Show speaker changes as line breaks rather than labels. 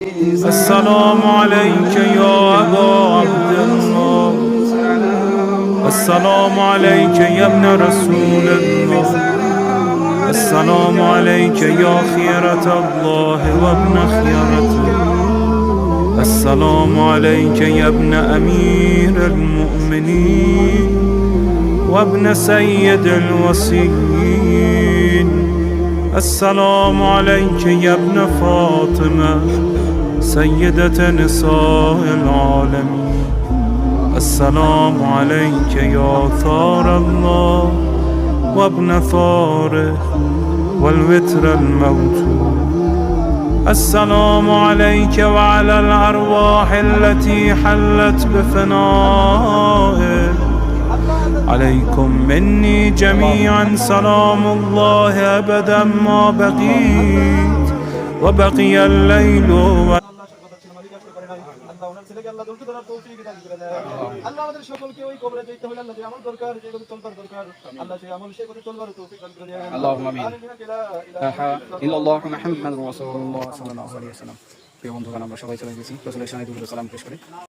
السلام عليك يا أبا عبد الله. السلام عليك يا ابن رسول الله. السلام عليك يا خيرة الله وابن خيرته. السلام عليك يا ابن أمير المؤمنين وابن سيد الوصيين. السلام عليك يا ابن فاطمة سيدة نساء العالمين. السلام عليك يا ثار الله وابن ثاره والوتر الموتور. السلام عليك وعلى الأرواح التي حلت بفنائك. عليكم مني جميعا سلام الله أبدا ما بقيت وبقي الليل
আল্লাহ আমাদের সকলকে ওই কবরে যেতে হলে আল্লাহ যে আমল দরকার যেগুলো চলবার দরকার আল্লাহ সেই আমল সে করে চলবার তৌফিক দান করে দেন। আল্লাহুম্মা আমিন। ইল্লাল্লাহু মুহাম্মাদুর রাসূলুল্লাহ সাল্লাল্লাহু আলাইহি ওয়াসাল্লাম। প্রিয় বন্ধুগণ, আমরা সবাই চলে গেছি রাসূলের সাল্লাল্লাহু আলাইহি ওয়াসাল্লাম পেশ করে।